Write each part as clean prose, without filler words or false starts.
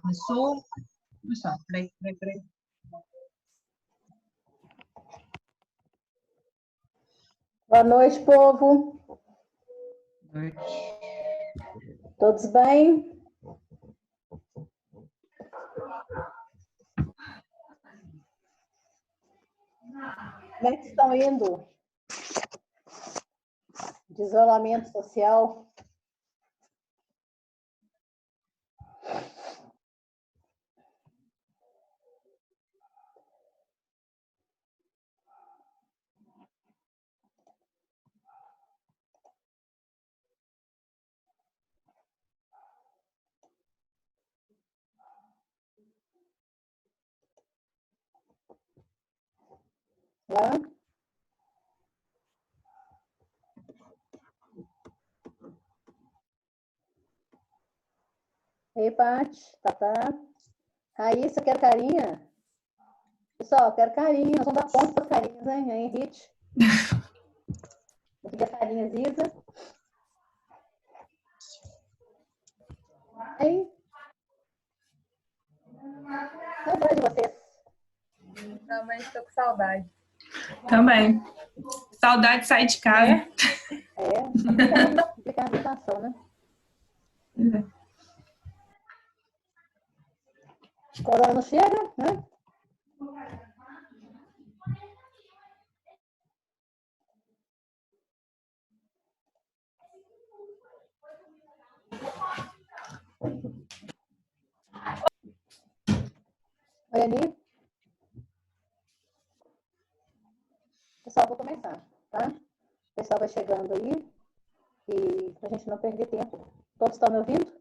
Começou. Peraí. Boa noite, povo. Boa noite. Todos bem? Como é que estão indo? De isolamento social? Hã? Ei, Paty, Tatá. Raíssa, quer carinha? Pessoal, quero carinha. Nós vamos dar ponto para as carinhas, hein? Aí, Rit. Aqui a carinha, Isa. Hein? Saudade de vocês. Também estou com saudade. Também. Saudade de sair de casa. Complicada a situação, né? Corona não chega, né? Olha ali. Pessoal, vou começar, tá? O pessoal vai chegando aí e pra gente não perder tempo. Todos estão me ouvindo?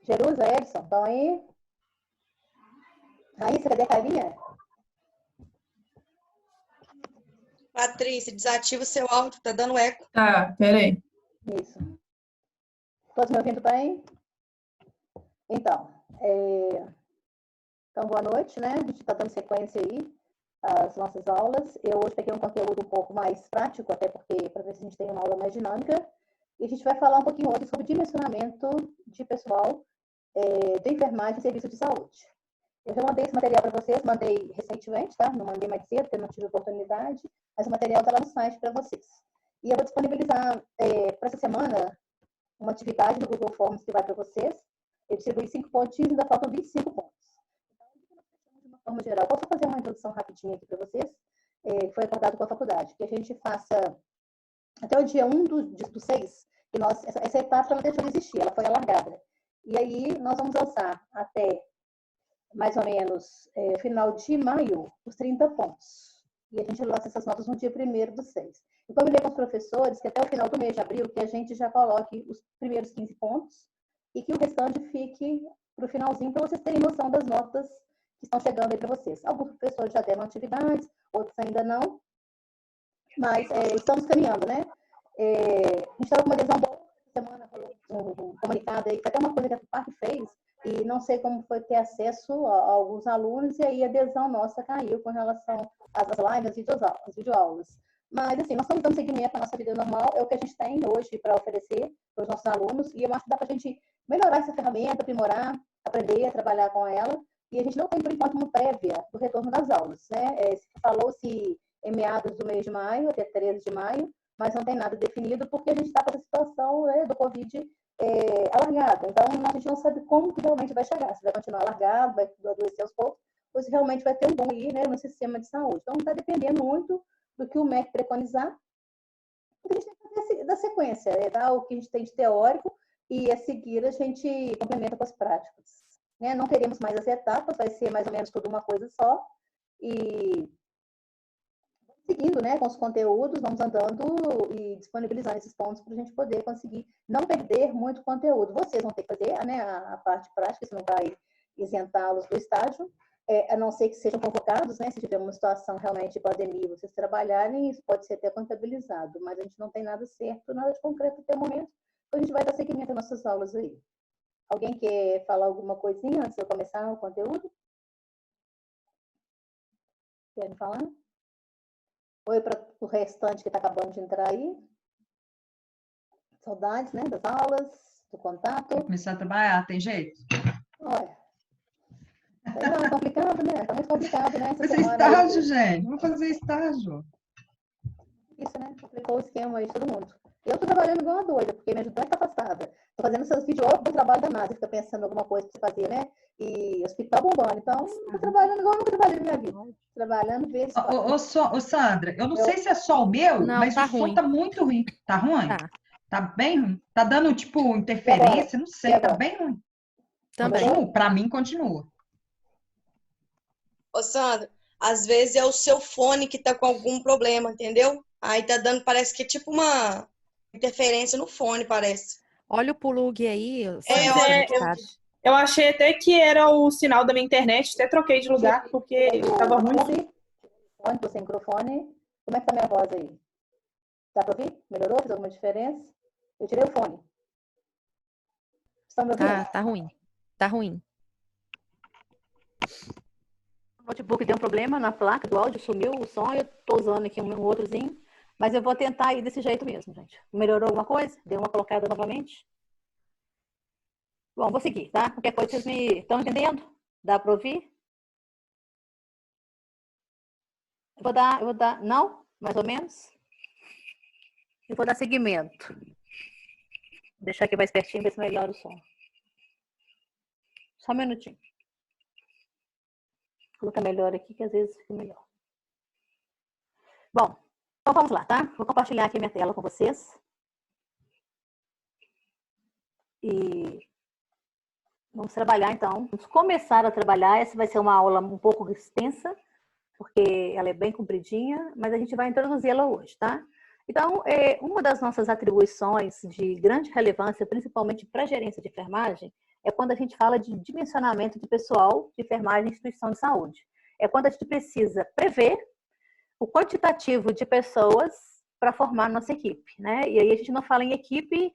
Jerusa, Edson, estão aí? Raíssa, cadê a carinha? Patrícia, desativa o seu áudio, tá dando eco. Tá, peraí. Isso. Todos me ouvindo bem? Então, boa noite, né? A gente está dando sequência aí às nossas aulas. Eu hoje peguei um conteúdo um pouco mais prático, até porque para ver se a gente tem uma aula mais dinâmica. E a gente vai falar um pouquinho hoje sobre dimensionamento de pessoal de enfermagem e serviço de saúde. Eu já mandei esse material para vocês, mandei recentemente, tá? Não mandei mais cedo, porque não tive oportunidade, mas o material está lá no site para vocês. E eu vou disponibilizar para essa semana uma atividade do Google Forms que vai para vocês. Eu distribuí 5 pontinhos e ainda faltam 25 pontos. Então, de uma forma geral, posso fazer uma introdução rapidinha aqui para vocês, que foi acordado com a faculdade, que a gente faça até o dia 1 do 6, que essa etapa ela deixou de existir, ela foi alargada. E aí nós vamos alçar até mais ou menos final de maio os 30 pontos. E a gente lança essas notas no dia 1º do 6. Eu combinei com os professores que até o final do mês de abril que a gente já coloque os primeiros 15 pontos e que o restante fique para o finalzinho, para vocês terem noção das notas que estão chegando aí para vocês. Alguns professores já deram atividades, outros ainda não, mas estamos caminhando, né? A gente estava com uma adesão boa essa semana, um comunicado aí, que até uma coisa que a FAPAC fez, e não sei como foi ter acesso a alguns alunos, e aí a adesão nossa caiu com relação às lives, às videoaulas. Mas, assim, nós estamos dando seguimento à nossa vida normal, é o que a gente tem hoje para oferecer para os nossos alunos, e eu acho que dá para a gente melhorar essa ferramenta, aprimorar, aprender a trabalhar com ela, e a gente não tem, por enquanto, uma prévia do retorno das aulas, né? Falou-se em meados do mês de maio, até 13 de maio, mas não tem nada definido, porque a gente está com essa situação, né, do Covid alargado. Então, a gente não sabe como que realmente vai chegar. Se vai continuar alargado, vai adoecer aos poucos, ou se realmente vai ter um boom aí, né, no sistema de saúde. Então, está dependendo muito do que o MEC preconizar. A gente tem que fazer da sequência, dar o que a gente tem de teórico e a seguir a gente complementa com as práticas. Né? Não teremos mais as etapas, vai ser mais ou menos tudo uma coisa só. E seguindo, né, com os conteúdos, vamos andando e disponibilizando esses pontos para a gente poder conseguir não perder muito conteúdo. Vocês vão ter que fazer, né, a parte prática, isso não vai isentá-los do estágio, a não ser que sejam convocados, né, se tiver uma situação realmente de pandemia, vocês trabalharem, isso pode ser até contabilizado, mas a gente não tem nada certo, nada de concreto até o momento, então a gente vai dar seguimento às nossas aulas aí. Alguém quer falar alguma coisinha antes de eu começar o conteúdo? Querem falar? Oi para o restante que está acabando de entrar aí. Saudades, né? Das aulas, do contato. Começar a trabalhar, tem jeito? Olha, sei lá, é complicado, né? Tá muito complicado, né? Essa Fazer semana aí, estágio, gente. Vou fazer estágio. isso, né? Complicou o esquema aí de todo mundo. Eu tô trabalhando igual uma doida, porque minha ajudante tá afastada. Tô fazendo seus vídeos do trabalho da NASA, fica pensando em alguma coisa pra você fazer, né? E hospital bombando. Então, tô trabalhando igual eu nunca trabalhei na minha vida. Trabalhando, ver se Ô, Sandra, eu não sei se é só o meu, Não, mas tá o som ruim. tá muito ruim. Tá ruim? Tá. Tá bem ruim? Tá dando, tipo, E agora? interferência? Não E sei, tá agora? bem ruim. Também. Continua, pra mim continua. Ô, Sandra, às vezes é o seu fone que tá com algum problema, entendeu? Aí tá dando, parece que é tipo uma interferência no fone, parece. Olha o plug aí, É, Sandra, olha, conectado. Eu achei até que era o sinal da minha internet, até troquei de lugar porque estava ruim. Fone, tô sem microfone. Como é que tá minha voz aí? Dá pra ouvir? Melhorou? Fez alguma diferença? Eu tirei o fone. Estão me ouvindo? Tá ruim. Tá ruim. O notebook deu um problema na placa do áudio, sumiu o som, eu tô usando aqui um outrozinho, mas eu vou tentar ir desse jeito mesmo, gente. Melhorou alguma coisa? Deu uma colocada novamente? Bom, vou seguir, tá? Qualquer coisa vocês me estão entendendo? Dá para ouvir? Eu vou dar, não? Mais ou menos? Eu vou dar seguimento. Vou deixar aqui mais pertinho, ver se melhora o som. Só um minutinho. Vou colocar melhor aqui, que às vezes fica melhor. Bom, então vamos lá, tá? Vou compartilhar aqui minha tela com vocês. E vamos trabalhar, então. Vamos começar a trabalhar. Essa vai ser uma aula um pouco extensa, porque ela é bem compridinha, mas a gente vai introduzi-la hoje, tá? Então, uma das nossas atribuições de grande relevância, principalmente para a gerência de enfermagem, é quando a gente fala de dimensionamento de pessoal de enfermagem em instituição de saúde. É quando a gente precisa prever o quantitativo de pessoas para formar nossa equipe, né? E aí a gente não fala em equipe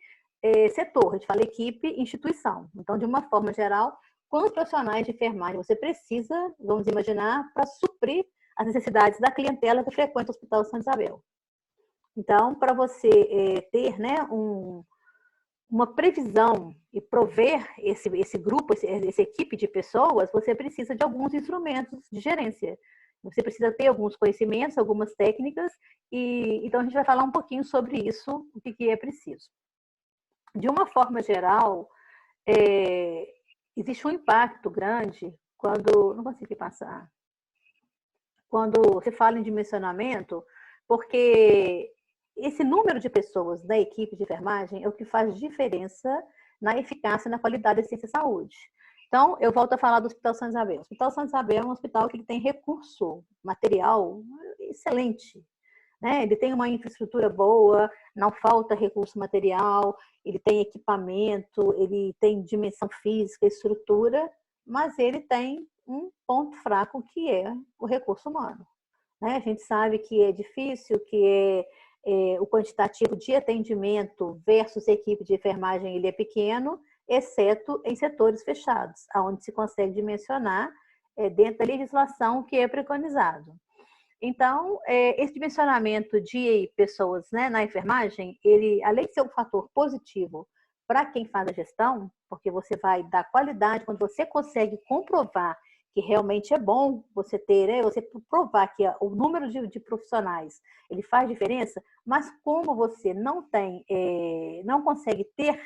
setor, a gente fala equipe instituição. Então, de uma forma geral, quantos profissionais de enfermagem você precisa, vamos imaginar, para suprir as necessidades da clientela que frequenta o Hospital Santa Isabel. Então, para você ter, né, uma previsão e prover esse grupo, essa equipe de pessoas, você precisa de alguns instrumentos de gerência. Você precisa ter alguns conhecimentos, algumas técnicas, e então a gente vai falar um pouquinho sobre isso, o que é preciso. De uma forma geral, existe um impacto grande quando... Não consegui passar. Quando você fala em dimensionamento, porque esse número de pessoas da equipe de enfermagem é o que faz diferença na eficácia e na qualidade da assistência à saúde. Então, eu volto a falar do Hospital Santa Isabel. O Hospital Santa Isabel é um hospital que tem recurso material excelente, né? Ele tem uma infraestrutura boa, não falta recurso material, ele tem equipamento, ele tem dimensão física, estrutura, mas ele tem um ponto fraco que é o recurso humano, né? A gente sabe que é difícil, que o quantitativo de atendimento versus equipe de enfermagem ele é pequeno, exceto em setores fechados, onde se consegue dimensionar dentro da legislação que é preconizado. Então, esse dimensionamento de pessoas, né, na enfermagem, ele, além de ser um fator positivo para quem faz a gestão, porque você vai dar qualidade, quando você consegue comprovar que realmente é bom você ter, você provar que o número de profissionais ele faz diferença, mas como você não tem, não consegue ter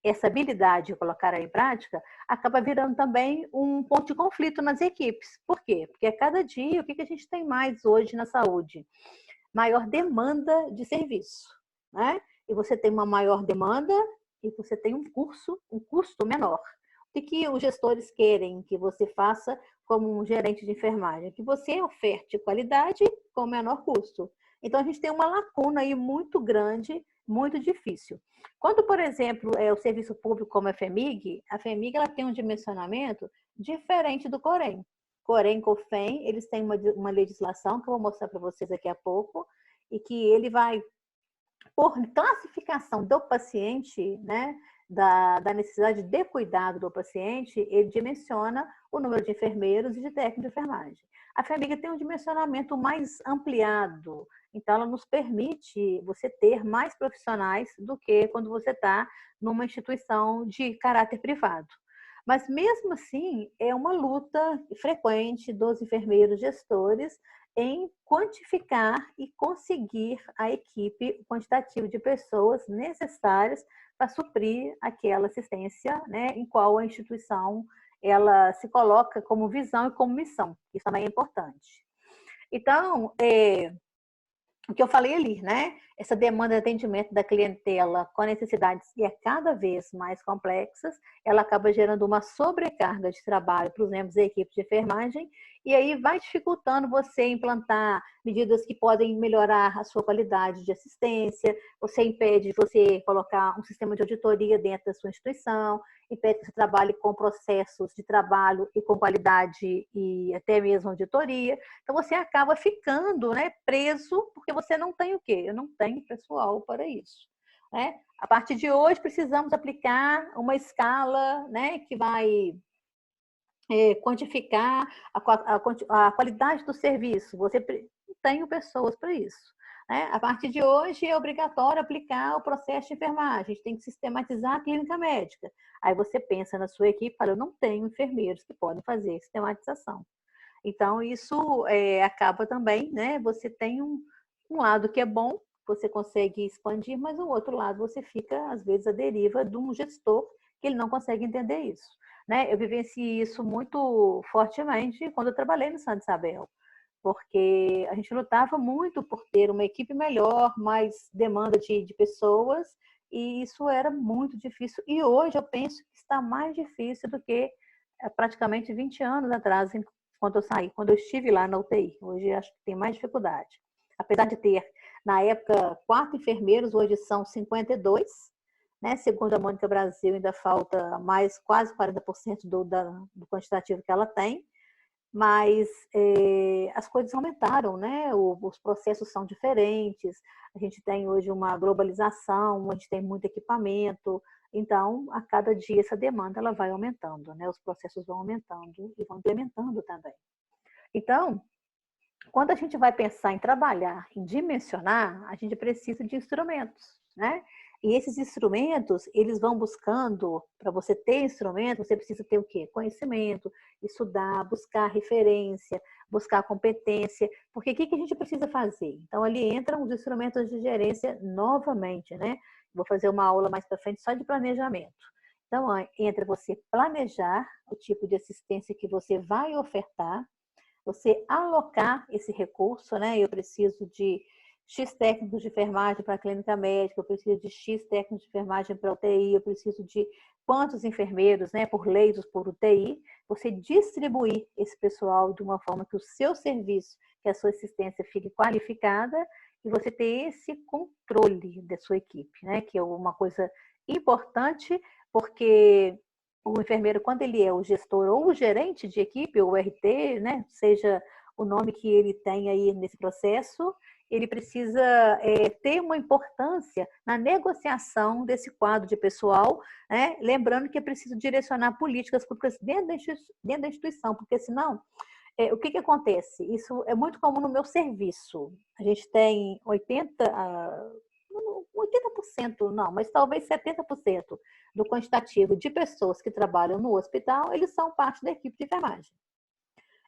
essa habilidade de colocar em prática, acaba virando também um ponto de conflito nas equipes. Por quê? Porque a cada dia, o que a gente tem mais hoje na saúde? Maior demanda de serviço, né? E você tem uma maior demanda e você tem um custo menor. O que os gestores querem que você faça como um gerente de enfermagem? Que você oferte qualidade com menor custo. Então, a gente tem uma lacuna aí muito grande, muito difícil. Quando, por exemplo, o serviço público como a FEMIG ela tem um dimensionamento diferente do COREM. COREM e COFEM, eles têm uma legislação que eu vou mostrar para vocês daqui a pouco, e que ele vai, por classificação do paciente, né, da necessidade de cuidado do paciente, ele dimensiona o número de enfermeiros e de técnicos de enfermagem. A FEMIG tem um dimensionamento mais ampliado, Então, ela nos permite você ter mais profissionais do que quando você está numa instituição de caráter privado. Mas, mesmo assim, é uma luta frequente dos enfermeiros gestores em quantificar e conseguir a equipe, o quantitativo de pessoas necessárias para suprir aquela assistência, né, em qual a instituição ela se coloca como visão e como missão. Isso também é importante. Então, o que eu falei ali, né? Essa demanda de atendimento da clientela com necessidades que é cada vez mais complexas, ela acaba gerando uma sobrecarga de trabalho para os membros da equipe de enfermagem e aí vai dificultando você implantar medidas que podem melhorar a sua qualidade de assistência, você impede você colocar um sistema de auditoria dentro da sua instituição, impede que você trabalhe com processos de trabalho e com qualidade e até mesmo auditoria. Então, você acaba ficando, né, preso, porque você não tem o quê? Eu não tenho pessoal para isso. Né? A partir de hoje, precisamos aplicar uma escala, né, que vai quantificar a qualidade do serviço. Você não tem pessoas para isso. Né? A partir de hoje, é obrigatório aplicar o processo de enfermagem. A gente tem que sistematizar a clínica médica. Aí você pensa na sua equipe e fala, eu não tenho enfermeiros que podem fazer sistematização. Então, isso acaba também, né? Você tem um lado que é bom, você consegue expandir, mas o outro lado você fica, às vezes, à deriva de um gestor que ele não consegue entender isso. Né? Eu vivenciei isso muito fortemente quando eu trabalhei no Santa Isabel, porque a gente lutava muito por ter uma equipe melhor, mais demanda de pessoas, e isso era muito difícil. E hoje eu penso que está mais difícil do que praticamente 20 anos atrás, quando eu saí, quando eu estive lá na UTI. Hoje acho que tem mais dificuldade. Apesar de ter, na época, 4 enfermeiros, hoje são 52, né? Segundo a Mônica Brasil, ainda falta mais quase 40% do quantitativo que ela tem, mas as coisas aumentaram, né? Os processos são diferentes, a gente tem hoje uma globalização, a gente tem muito equipamento, então, a cada dia essa demanda ela vai aumentando, né? Os processos vão aumentando e vão implementando também. Então, quando a gente vai pensar em trabalhar, em dimensionar, a gente precisa de instrumentos, né? E esses instrumentos, eles vão buscando, para você ter instrumento, você precisa ter o quê? Conhecimento, estudar, buscar referência, buscar competência, porque o que a gente precisa fazer? Então, ali entram os instrumentos de gerência novamente, né? Vou fazer uma aula mais para frente só de planejamento. Então, entra você planejar o tipo de assistência que você vai ofertar, você alocar esse recurso, né? Eu preciso de X técnicos de enfermagem para a clínica médica, eu preciso de X técnicos de enfermagem para a UTI, eu preciso de quantos enfermeiros, né, por leitos, por UTI, você distribuir esse pessoal de uma forma que o seu serviço, que a sua assistência fique qualificada e você ter esse controle da sua equipe, né, que é uma coisa importante, porque o enfermeiro, quando ele é o gestor ou o gerente de equipe, ou o RT, né, seja o nome que ele tem aí nesse processo, ele precisa ter uma importância na negociação desse quadro de pessoal, né? Lembrando que é preciso direcionar políticas públicas dentro da instituição, porque senão, o que acontece? Isso é muito comum no meu serviço. A gente tem 80% não, mas talvez 70% do quantitativo de pessoas que trabalham no hospital, eles são parte da equipe de enfermagem.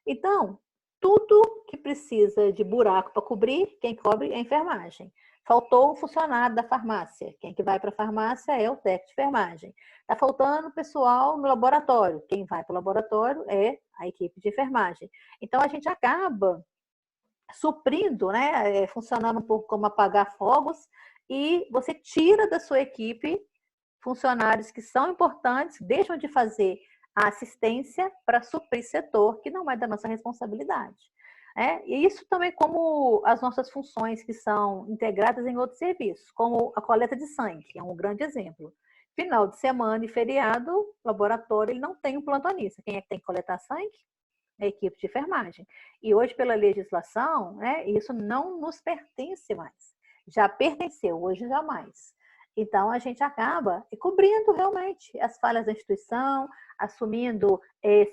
Então, tudo que precisa de buraco para cobrir, quem cobre é a enfermagem. Faltou um funcionário da farmácia. Quem que vai para a farmácia é o técnico de enfermagem. Está faltando pessoal no laboratório. Quem vai para o laboratório é a equipe de enfermagem. Então, a gente acaba suprindo, né, funcionando um pouco como apagar fogos, e você tira da sua equipe funcionários que são importantes, deixam de fazer a assistência para suprir setor que não é da nossa responsabilidade. E isso também como as nossas funções que são integradas em outros serviços, como a coleta de sangue, que é um grande exemplo. Final de semana e feriado, laboratório, ele não tem um plantonista. Quem é que tem que coletar sangue? A equipe de enfermagem. E hoje, pela legislação, isso não nos pertence mais. Já pertenceu, hoje jamais. Então, a gente acaba cobrindo realmente as falhas da instituição, assumindo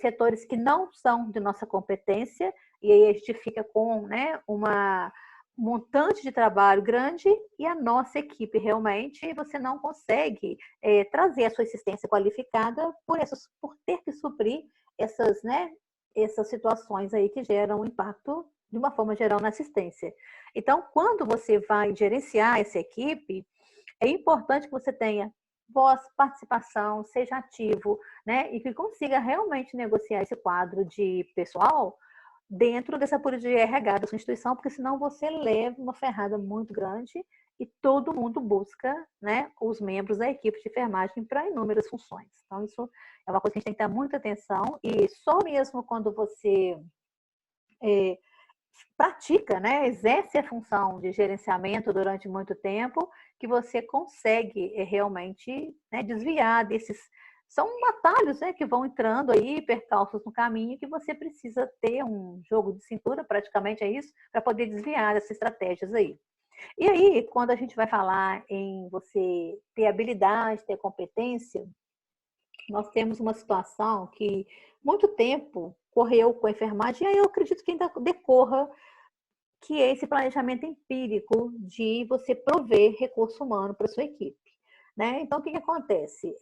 setores que não são de nossa competência, e aí a gente fica com, né, uma montante de trabalho grande e a nossa equipe realmente você não consegue trazer a sua assistência qualificada por ter que suprir essas, né, essas situações aí que geram impacto de uma forma geral na assistência. Então, quando você vai gerenciar essa equipe, é importante que você tenha voz, participação, seja ativo, né, e que consiga realmente negociar esse quadro de pessoal dentro dessa política de RH da sua instituição, porque senão você leva uma ferrada muito grande e todo mundo busca, né, os membros da equipe de enfermagem para inúmeras funções. Então, isso é uma coisa que a gente tem que dar muita atenção e só mesmo quando você pratica, né, exerce a função de gerenciamento durante muito tempo, que você consegue realmente, né, desviar desses. São atalhos, né, que vão entrando aí, percalços no caminho, que você precisa ter um jogo de cintura, praticamente é isso, para poder desviar dessas estratégias aí. E aí, quando a gente vai falar em você ter habilidade, ter competência, nós temos uma situação que muito tempo correu com a enfermagem, e aí eu acredito que ainda decorra, que é esse planejamento empírico de você prover recurso humano para a sua equipe. Né? Então, o que acontece?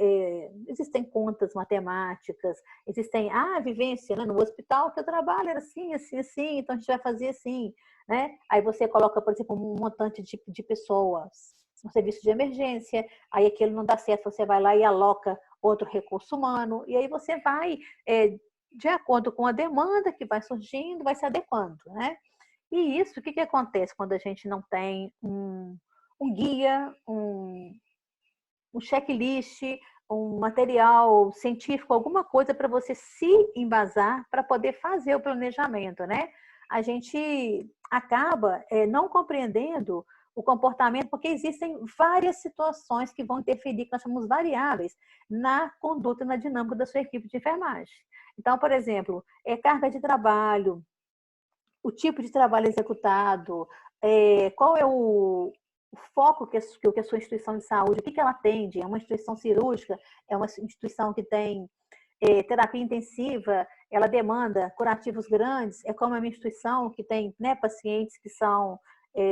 Existem contas matemáticas, existem a vivência, né? No hospital que eu trabalho era assim, assim, assim, então a gente vai fazer assim. Né? Aí você coloca, por exemplo, um montante de pessoas no serviço de emergência, aí aquilo não dá certo, você vai lá e aloca outro recurso humano, e aí você vai, de acordo com a demanda que vai surgindo, vai se adequando. Né? E isso, o que acontece quando a gente não tem um guia, um checklist, um material científico, alguma coisa para você se embasar para poder fazer o planejamento, né? A gente acaba não compreendendo o comportamento, porque existem várias situações que vão interferir, que nós chamamos variáveis, na conduta e na dinâmica da sua equipe de enfermagem. Então, por exemplo, carga de trabalho, o tipo de trabalho executado, qual é o foco que a sua instituição de saúde, o que ela atende? É uma instituição cirúrgica? É uma instituição que tem terapia intensiva? Ela demanda curativos grandes? É como uma instituição que tem, né, pacientes que são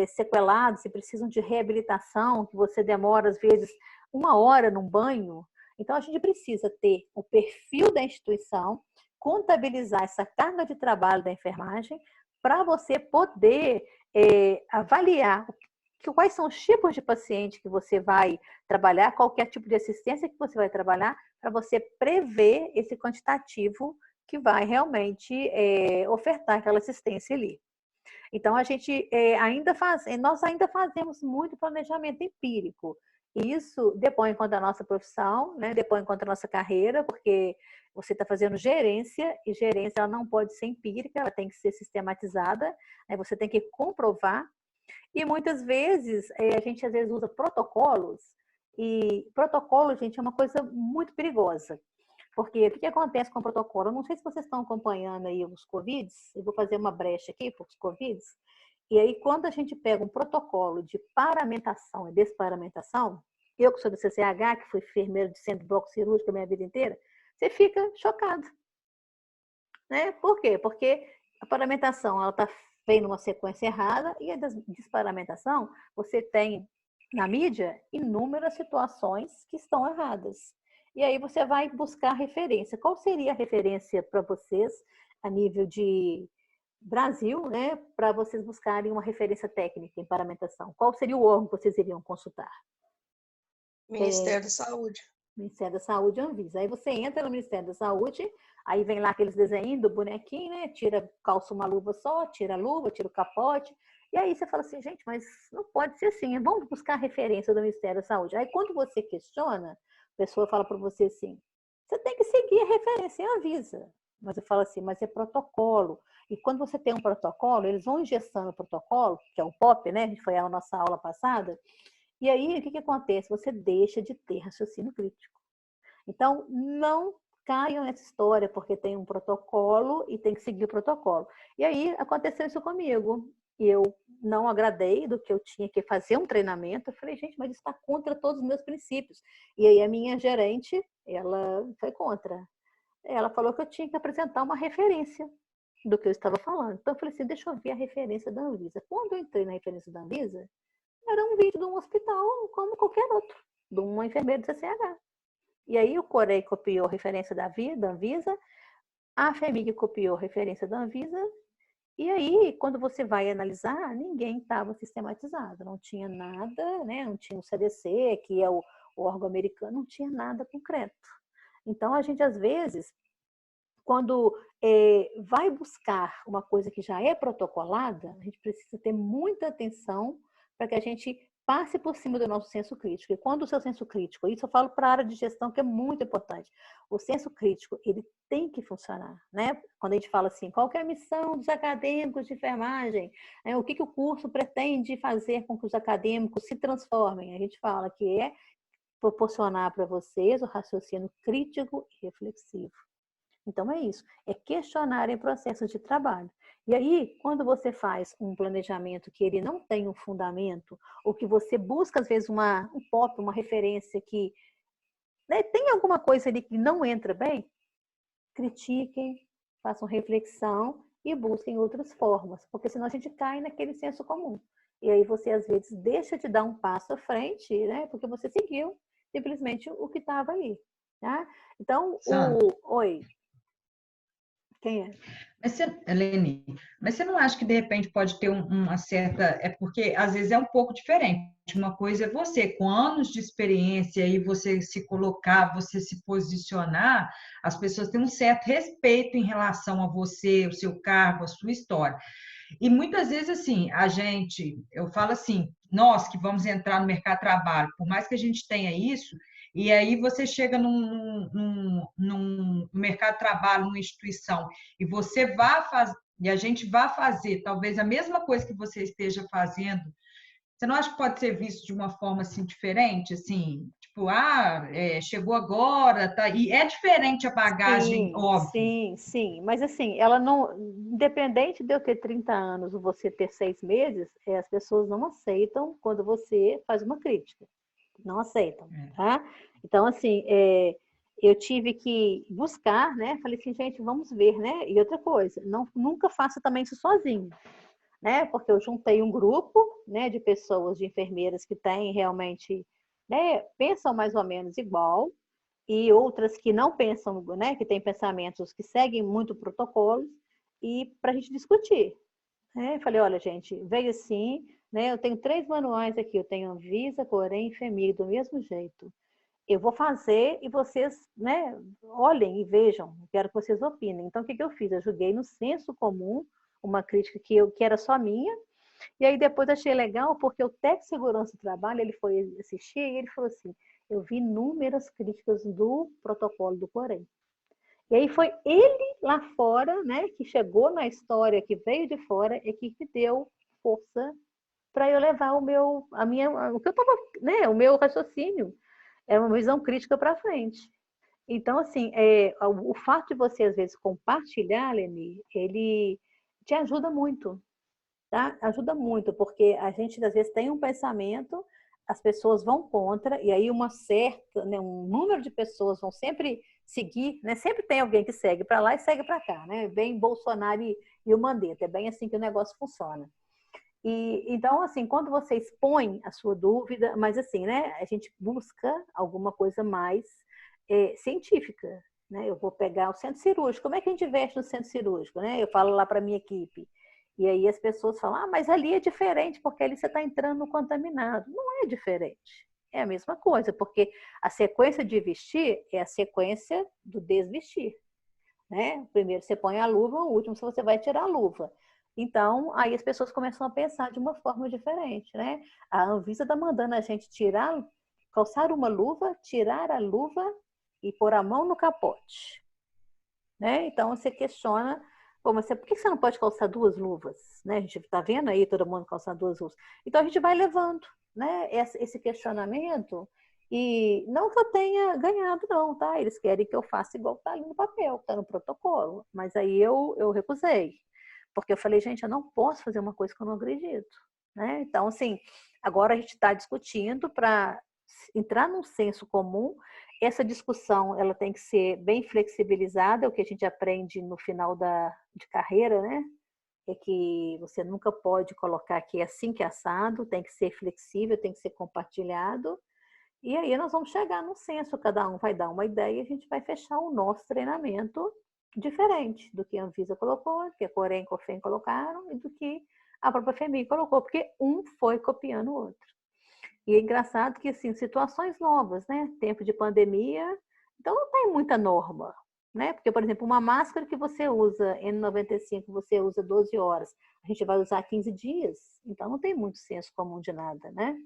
sequelados e precisam de reabilitação, que você demora, às vezes, 1 hora num banho? Então, a gente precisa ter o perfil da instituição, contabilizar essa carga de trabalho da enfermagem, para você poder avaliar quais são os tipos de paciente que você vai trabalhar, qualquer tipo de assistência que você vai trabalhar, para você prever esse quantitativo que vai realmente ofertar aquela assistência ali. Então, a gente nós ainda fazemos muito planejamento empírico. E isso depõe contra a nossa profissão, né? Depõe contra a nossa carreira, porque você está fazendo gerência, e gerência ela não pode ser empírica, ela tem que ser sistematizada, né? Você tem que comprovar. E muitas vezes, a gente às vezes usa protocolos, e protocolo, gente, é uma coisa muito perigosa. Porque o que acontece com o protocolo? Eu não sei se vocês estão acompanhando aí os Covids, eu vou fazer uma brecha aqui para os Covids, e aí quando a gente pega um protocolo de paramentação e desparamentação, eu que sou do CCH, que fui enfermeiro de centro de bloco cirúrgico a minha vida inteira, você fica chocado. Né? Por quê? Porque a paramentação ela está vem numa sequência errada, e a desparamentação, você tem na mídia inúmeras situações que estão erradas. E aí você vai buscar referência. Qual seria a referência para vocês a nível de Brasil, né, para vocês buscarem uma referência técnica em paramentação? Qual seria o órgão que vocês iriam consultar? Ministério da Saúde. Ministério da Saúde, Anvisa. Aí você entra no Ministério da Saúde, aí vem lá aqueles desenhos do bonequinho, né? Tira, calça uma luva só, tira a luva, tira o capote. E aí você fala assim, gente, mas não pode ser assim. Vamos buscar a referência do Ministério da Saúde. Aí quando você questiona, a pessoa fala para você assim, você tem que seguir a referência em Anvisa. Mas eu falo assim, mas é protocolo. E quando você tem um protocolo, eles vão engessando o protocolo, que é o POP, né? Que foi a nossa aula passada. E aí, o que acontece? Você deixa de ter raciocínio crítico. Então, não caiam nessa história, porque tem um protocolo e tem que seguir o protocolo. E aí, aconteceu isso comigo. Eu não agradei do que eu tinha que fazer um treinamento. Eu falei, gente, mas isso está contra todos os meus princípios. E aí, a minha gerente, ela foi contra. Ela falou que eu tinha que apresentar uma referência do que eu estava falando. Então, eu falei assim, deixa eu ver a referência da Anvisa. Quando eu entrei na referência da Anvisa, era um vídeo de um hospital como qualquer outro, de uma enfermeira do CCH. E aí o Corei copiou a referência da Anvisa, a FEMIG copiou a referência da Anvisa, e aí, quando você vai analisar, ninguém estava sistematizado, não tinha nada, né? Não tinha o CDC, que é o órgão americano, não tinha nada concreto. Então, a gente, às vezes, quando vai buscar uma coisa que já é protocolada, a gente precisa ter muita atenção para que a gente passe por cima do nosso senso crítico. E quando o seu senso crítico, isso eu falo para a área de gestão, que é muito importante, o senso crítico, ele tem que funcionar, né? Quando a gente fala assim, qual que é a missão dos acadêmicos de enfermagem? O que o curso pretende fazer com que os acadêmicos se transformem? A gente fala que é proporcionar para vocês o raciocínio crítico e reflexivo. Então, é isso, é questionar em processos de trabalho. E aí, quando você faz um planejamento que ele não tem um fundamento, ou que você busca, às vezes, uma referência que, né, tem alguma coisa ali que não entra bem, critiquem, façam reflexão e busquem outras formas, porque senão a gente cai naquele senso comum. E aí você, às vezes, deixa de dar um passo à frente, né, porque você seguiu simplesmente o que estava ali. Tá? Então, Oi. Quem é? Helene, mas você não acha que de repente pode ter uma certa. É porque às vezes é um pouco diferente. Uma coisa é você, com anos de experiência, e você se colocar, você se posicionar, as pessoas têm um certo respeito em relação a você, o seu cargo, a sua história. E muitas vezes, assim, eu falo assim, nós que vamos entrar no mercado de trabalho, por mais que a gente tenha isso, e aí você chega num mercado de trabalho, numa instituição, e você e a gente vai fazer talvez a mesma coisa que você esteja fazendo, você não acha que pode ser visto de uma forma assim diferente, assim, tipo, chegou agora, tá? E é diferente a bagagem, Sim, óbvio. sim, sim. Mas assim, ela não. Independente de eu ter 30 anos ou você ter 6 meses, as pessoas não aceitam quando você faz uma crítica. Não aceitam, tá? Então, assim, eu tive que buscar, né? Falei assim, gente, vamos ver, né? E outra coisa, nunca faça também isso sozinho, né? Porque eu juntei um grupo, né, de pessoas, de enfermeiras que têm realmente, né, pensam mais ou menos igual, e outras que não pensam, né, que têm pensamentos que seguem muito protocolos, e para a gente discutir. Né? Falei, olha, gente, veio assim, né, eu tenho 3 manuais aqui, eu tenho Anvisa, Corém e FEMIG, do mesmo jeito. Eu vou fazer e vocês, né, olhem e vejam, quero que vocês opinem. Então, o que eu fiz? Eu joguei no senso comum uma crítica que era só minha, e aí depois achei legal, porque o técnico de segurança do trabalho, ele foi assistir e ele falou assim, eu vi inúmeras críticas do protocolo do Corém. E aí foi ele lá fora, né, que chegou na história, que veio de fora, e que deu força para eu levar o que eu tava, né, o meu raciocínio, é uma visão crítica para frente. Então, assim, o fato de você, às vezes, compartilhar, Leni, ele te ajuda muito, tá? Ajuda muito, porque a gente, às vezes, tem um pensamento, as pessoas vão contra, e aí né, um número de pessoas vão sempre seguir, né? Sempre tem alguém que segue para lá e segue para cá, né? Bem Bolsonaro e o Mandetta, é bem assim que o negócio funciona. E então, assim, quando você expõe a sua dúvida, mas assim, né? A gente busca alguma coisa mais científica, né? Eu vou pegar o centro cirúrgico. Como é que a gente investe no centro cirúrgico, né? Eu falo lá para minha equipe. E aí as pessoas falam, mas ali é diferente, porque ali você está entrando no contaminado. Não é diferente. É a mesma coisa, porque a sequência de vestir é a sequência do desvestir. Né? Primeiro você põe a luva, o último você vai tirar a luva. Então, aí as pessoas começam a pensar de uma forma diferente, né? A Anvisa está mandando a gente calçar uma luva, tirar a luva e pôr a mão no capote. Né? Então, você questiona, mas por que você não pode calçar 2 luvas? Né? A gente está vendo aí todo mundo calçar 2 luvas. Então, a gente vai levando, né, esse questionamento, e não que eu tenha ganhado, não, tá? Eles querem que eu faça igual está ali no papel, está no protocolo. Mas aí eu recusei. Porque eu falei, gente, eu não posso fazer uma coisa que eu não acredito. Né? Então, assim, agora a gente está discutindo para entrar num senso comum Essa discussão ela tem que ser bem flexibilizada, é o que a gente aprende no final de carreira, né? É que você nunca pode colocar que é assim que é assado, tem que ser flexível, tem que ser compartilhado. E aí nós vamos chegar num senso, cada um vai dar uma ideia e a gente vai fechar o nosso treinamento diferente do que a Anvisa colocou, que a Corém e a Cofem colocaram e do que a própria FMI colocou, porque um foi copiando o outro. E é engraçado que, assim, situações novas, né? Tempo de pandemia, então não tem muita norma, né? Porque, por exemplo, uma máscara que você usa N95, você usa 12 horas, a gente vai usar 15 dias, então não tem muito senso comum de nada, né?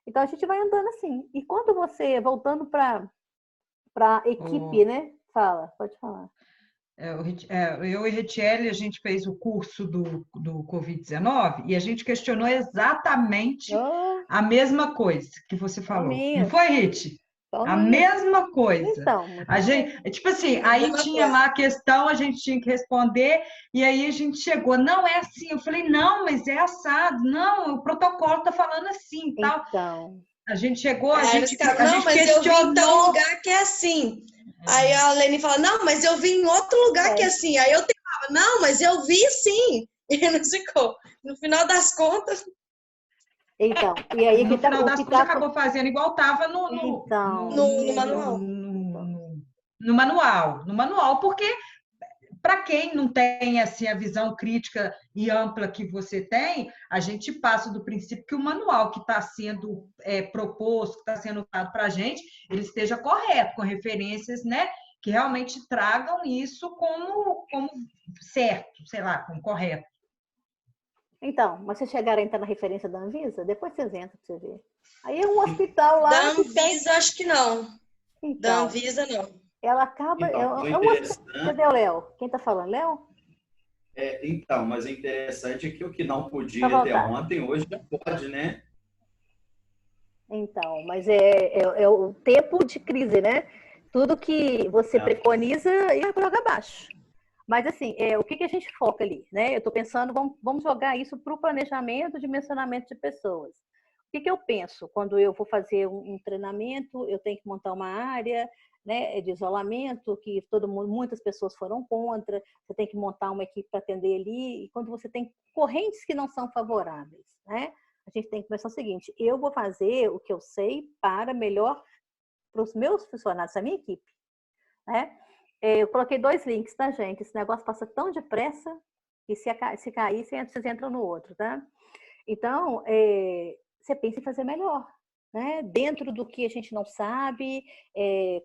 Então a gente vai andando assim. E quando você, voltando para a equipe, né? Fala, pode falar. Eu e Retiele, a gente fez o curso do Covid-19 e a gente questionou exatamente a mesma coisa que você falou. Não foi, Rit? A mesma coisa. Então, a gente, tipo assim, aí tinha lá a questão, a gente tinha que responder, e aí a gente chegou, não é assim. Eu falei, não, mas é assado. Não, o protocolo está falando assim, tal. Então. A gente chegou, a gente questionou. Eu vi em tal lugar que é assim. Aí a Lene fala, não, mas eu vi em outro lugar que é assim. Aí eu falava, não, mas eu vi sim. E não ficou. No final das contas... Então, e aí no final das contas acabou fazendo igual estava no manual. No manual, porque para quem não tem assim a visão crítica e ampla que você tem, a gente passa do princípio que o manual que está sendo proposto, que está sendo dado para a gente, ele esteja correto, com referências, né, que realmente tragam isso como certo, sei lá, como correto. Então, mas vocês chegaram a entrar na referência da Anvisa? Depois vocês entram para você ver. Aí é um hospital lá... Da Anvisa, acho que não. Então, da Anvisa, não. Ela acaba... Então, é um hospital... Cadê o Léo? Quem está falando? Léo? Então, mas o interessante é que o que não podia até ontem, hoje já pode, né? Então, mas é o tempo de crise, né? Tudo que você preconiza e vai por água abaixo. Mas, assim, o que a gente foca ali, né? Eu estou pensando, vamos jogar isso para o planejamento, dimensionamento de pessoas. O que eu penso quando eu vou fazer um treinamento, eu tenho que montar uma área, né, de isolamento, que muitas pessoas foram contra, você tem que montar uma equipe para atender ali, e quando você tem correntes que não são favoráveis, né? A gente tem que pensar o seguinte, eu vou fazer o que eu sei para melhor para os meus funcionários, a minha equipe, né? Eu coloquei 2 links, tá, gente? Esse negócio passa tão depressa que se cair, vocês entram no outro, tá? Então, você pensa em fazer melhor, né? Dentro do que a gente não sabe,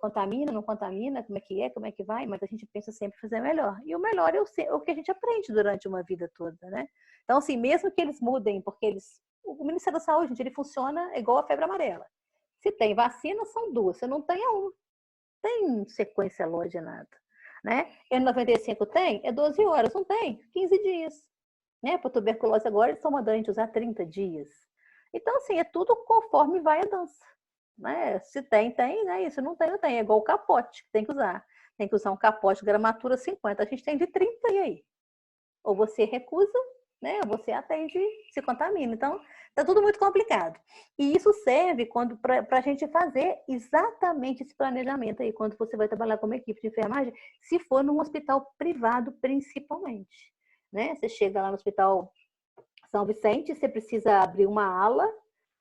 contamina, não contamina, como é que vai, mas a gente pensa sempre em fazer melhor. E o melhor é o que a gente aprende durante uma vida toda, né? Então, assim, mesmo que eles mudem, porque o Ministério da Saúde, gente, ele funciona igual a febre amarela. Se tem vacina, são 2. Se não tem, é 1. Tem sequência lógica nada, né? N95 tem? É 12 horas. Não tem? 15 dias. Né? Para tuberculose agora, eles estão mandando a gente usar 30 dias. Então, assim, é tudo conforme vai a dança. Né? Se tem, né? E se não tem, não tem. É igual o capote que tem que usar. Tem que usar um capote de gramatura 50. A gente tem de 30, e aí? Ou você recusa, né? Ou você atende e se contamina. Então, tá tudo muito complicado. E isso serve para a gente fazer exatamente esse planejamento aí, quando você vai trabalhar como equipe de enfermagem, se for num hospital privado, principalmente. Né? Você chega lá no Hospital São Vicente, você precisa abrir uma ala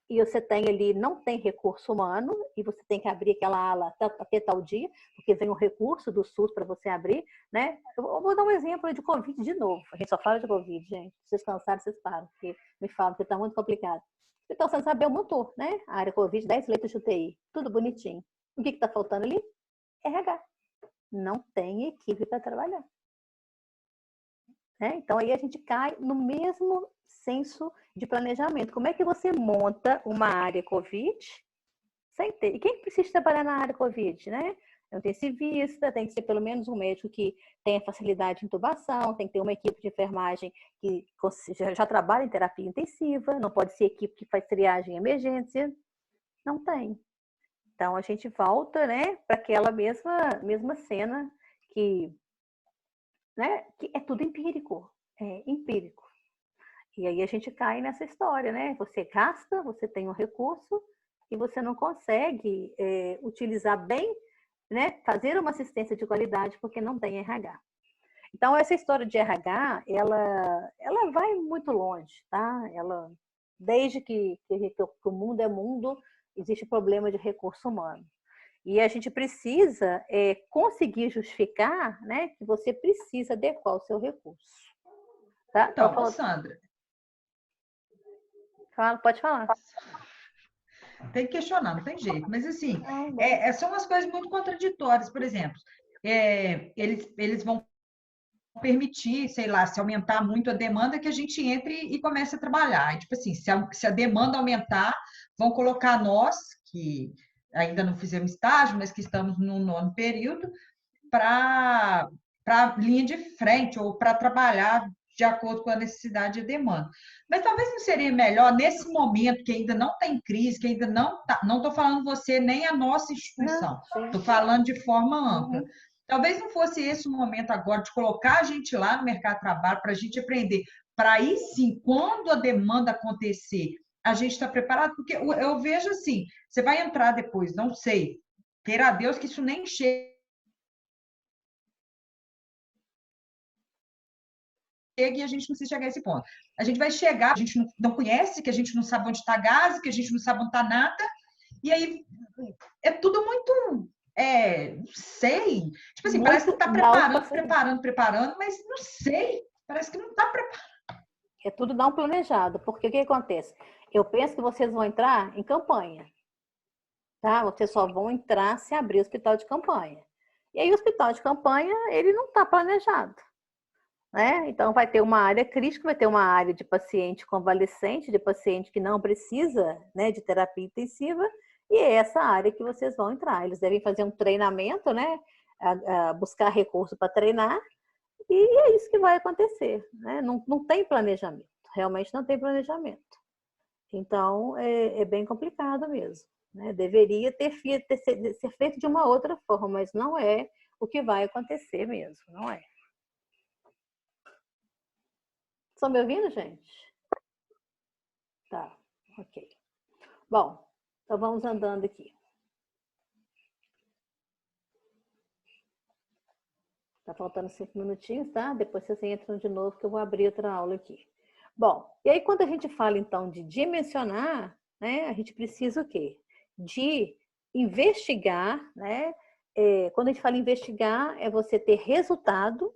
e você tem ali, não tem recurso humano, e você tem que abrir aquela ala até tal dia, porque vem um recurso do SUS para você abrir, né? Eu vou dar um exemplo de Covid de novo. A gente só fala de Covid, gente. Se vocês cansaram, vocês param, porque me falam que está muito complicado. Então, você sabe, montou, né? A área Covid, 10 leitos de UTI, tudo bonitinho. O que está faltando ali? RH. Não tem equipe para trabalhar. Né? Então, aí a gente cai no mesmo senso de planejamento. Como é que você monta uma área Covid sem ter? E quem precisa trabalhar na área Covid, né? É um intensivista, tem que ser pelo menos um médico que tenha facilidade de intubação, tem que ter uma equipe de enfermagem que já trabalha em terapia intensiva, não pode ser equipe que faz triagem em emergência. Não tem. Então, a gente volta, né, para aquela mesma cena que, né, que é tudo empírico. É empírico. E aí a gente cai nessa história, né? Você gasta, você tem um recurso, e você não consegue utilizar bem, né, fazer uma assistência de qualidade porque não tem RH. Então, essa história de RH, ela vai muito longe, tá? Desde que o mundo é mundo, existe problema de recurso humano. E a gente precisa conseguir justificar, né, que você precisa adequar o seu recurso. Tá? Então, Sandra... Pode falar. Tem que questionar, não tem jeito. Mas, assim, são umas coisas muito contraditórias. Por exemplo, eles vão permitir, sei lá, se aumentar muito a demanda, que a gente entre e comece a trabalhar. E, tipo assim, se a demanda aumentar, vão colocar nós, que ainda não fizemos estágio, mas que estamos no 9º período, para linha de frente ou para trabalhar de acordo com a necessidade e a demanda. Mas talvez não seria melhor, nesse momento que ainda não tem crise, que ainda não estou falando você nem a nossa instituição, estou falando de forma ampla. Talvez não fosse esse o momento agora de colocar a gente lá no mercado de trabalho para a gente aprender, para aí sim, quando a demanda acontecer, a gente está preparado, porque eu vejo assim, você vai entrar depois, não sei, queira a Deus que isso nem chegue e a gente não precisa chegar a esse ponto. A gente vai chegar, a gente não conhece, que a gente não sabe onde está gás, que a gente não sabe onde está nada, e aí é tudo muito, não sei. Tipo assim, muito parece que está preparando, mas não sei, parece que não está preparando. É tudo não planejado, porque o que acontece? Eu penso que vocês vão entrar em campanha, tá? Vocês só vão entrar se abrir o hospital de campanha. E aí o hospital de campanha, ele não está planejado. Né? Então, vai ter uma área crítica, vai ter uma área de paciente convalescente, de paciente que não precisa, né, de terapia intensiva, e é essa área que vocês vão entrar. Eles devem fazer um treinamento, né, buscar recurso para treinar, e é isso que vai acontecer. Né? Não tem planejamento, realmente não tem planejamento. Então, é bem complicado mesmo. Né? Deveria ser feito de uma outra forma, mas não é o que vai acontecer mesmo, não é. Estão me ouvindo, gente? Tá, ok. Bom, então vamos andando aqui. Tá faltando 5 minutinhos, tá? Depois vocês entram de novo que eu vou abrir outra aula aqui. Bom, e aí quando a gente fala então de dimensionar, né? A gente precisa o quê? De investigar, né? Quando a gente fala investigar, é você ter resultado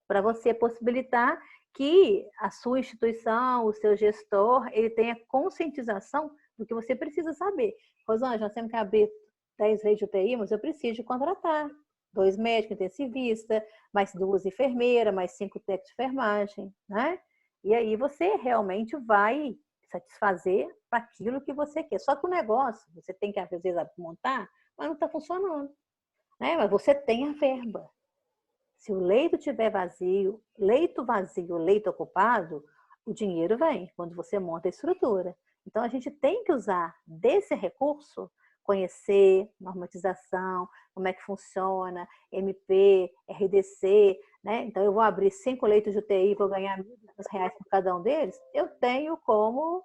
para você possibilitar que a sua instituição, o seu gestor, ele tenha conscientização do que você precisa saber. Rosângela, nós temos que abrir 10 leitos de UTI, mas eu preciso de contratar 2 médicos intensivistas, mais 2 enfermeiras, mais 5 técnicos de enfermagem, né? E aí você realmente vai satisfazer para aquilo que você quer. Só que o negócio, você tem que às vezes montar, mas não está funcionando, né? Mas você tem a verba. Se o leito estiver vazio, leito ocupado, o dinheiro vem quando você monta a estrutura. Então, a gente tem que usar desse recurso, conhecer normatização, como é que funciona, MP, RDC, né? Então, eu vou abrir 5 leitos de UTI, vou ganhar R$1.200 por cada um deles, eu tenho como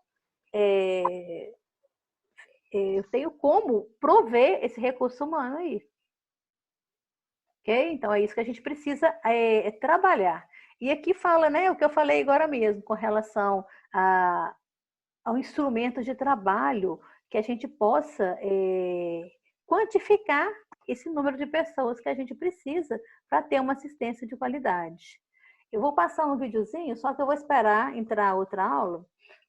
prover esse recurso humano aí. Okay? Então, é isso que a gente precisa trabalhar. E aqui fala, né, o que eu falei agora mesmo, com relação ao instrumento de trabalho, que a gente possa quantificar esse número de pessoas que a gente precisa para ter uma assistência de qualidade. Eu vou passar um videozinho, só que eu vou esperar entrar outra aula,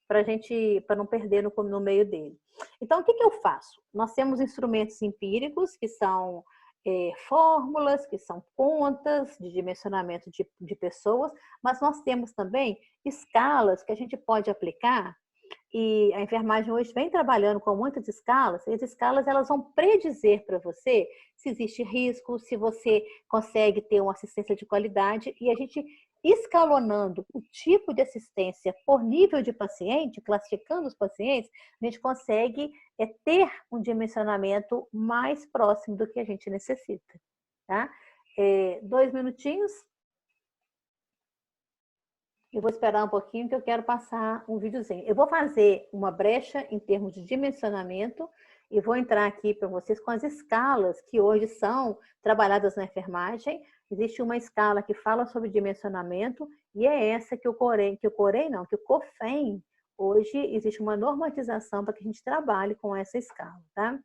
para não perder no meio dele. Então, o que eu faço? Nós temos instrumentos empíricos, que são fórmulas, que são contas de dimensionamento de pessoas, mas nós temos também escalas que a gente pode aplicar, e a enfermagem hoje vem trabalhando com muitas escalas, e as escalas elas vão predizer para você se existe risco, se você consegue ter uma assistência de qualidade, e a gente escalonando o tipo de assistência por nível de paciente, classificando os pacientes, a gente consegue ter um dimensionamento mais próximo do que a gente necessita. Tá? 2 minutinhos. Eu vou esperar um pouquinho que eu quero passar um videozinho. Eu vou fazer uma brecha em termos de dimensionamento e vou entrar aqui para vocês com as escalas que hoje são trabalhadas na enfermagem. Existe uma escala que fala sobre dimensionamento e é essa que o COFEM, hoje existe uma normatização para que a gente trabalhe com essa escala, tá?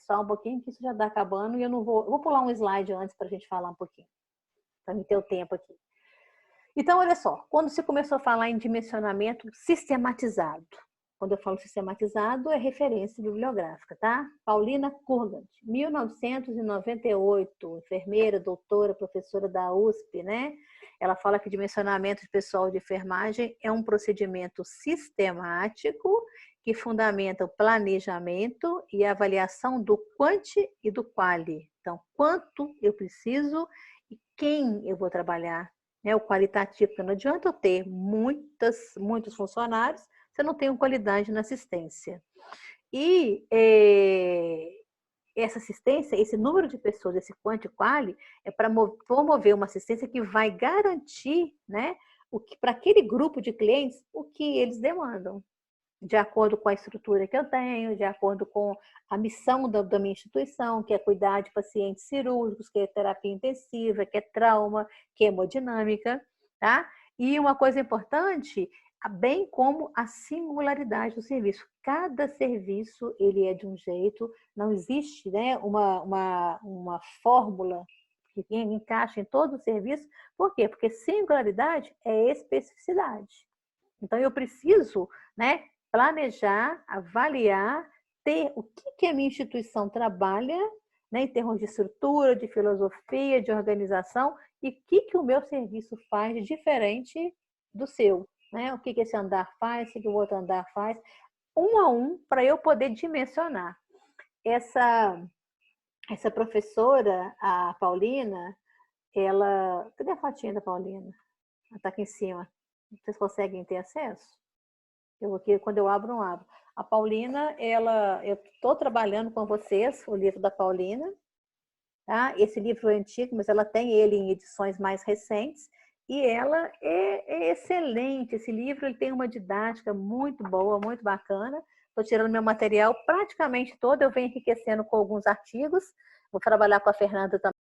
Só um pouquinho que isso já está acabando e eu vou pular um slide antes para a gente falar um pouquinho, para me ter o tempo aqui. Então, olha só, quando se começou a falar em dimensionamento sistematizado, quando eu falo sistematizado, é referência bibliográfica, tá? Paulina Kurgand, 1998, enfermeira, doutora, professora da USP, né? Ela fala que dimensionamento de pessoal de enfermagem é um procedimento sistemático que fundamenta o planejamento e a avaliação do quanti e do quali. Então, quanto eu preciso e quem eu vou trabalhar. O qualitativo, porque não adianta eu ter muitos funcionários se eu não tenho qualidade na assistência. E essa assistência, esse número de pessoas, esse quanti quali, é para promover uma assistência que vai garantir, né, para aquele grupo de clientes o que eles demandam, de acordo com a estrutura que eu tenho, de acordo com a missão da minha instituição, que é cuidar de pacientes cirúrgicos, que é terapia intensiva, que é trauma, que é hemodinâmica, tá? E uma coisa importante, bem como a singularidade do serviço. Cada serviço, ele é de um jeito, não existe, né, uma fórmula que encaixa em todo o serviço. Por quê? Porque singularidade é especificidade. Então, eu preciso, né, planejar, avaliar, ter o que a minha instituição trabalha, né, em termos de estrutura, de filosofia, de organização, e o que o meu serviço faz de diferente do seu. Né? O que esse andar faz, o que o outro andar faz, um a um, para eu poder dimensionar. Essa professora, a Paulina, ela... Cadê a fotinha da Paulina? Ela está aqui em cima. Vocês conseguem ter acesso? Aqui, quando eu abro, não abro. A Paulina, eu estou trabalhando com vocês o livro da Paulina. Tá? Esse livro é antigo, mas ela tem ele em edições mais recentes. E ela é excelente. Esse livro ele tem uma didática muito boa, muito bacana. Estou tirando meu material praticamente todo. Eu venho enriquecendo com alguns artigos. Vou trabalhar com a Fernanda também.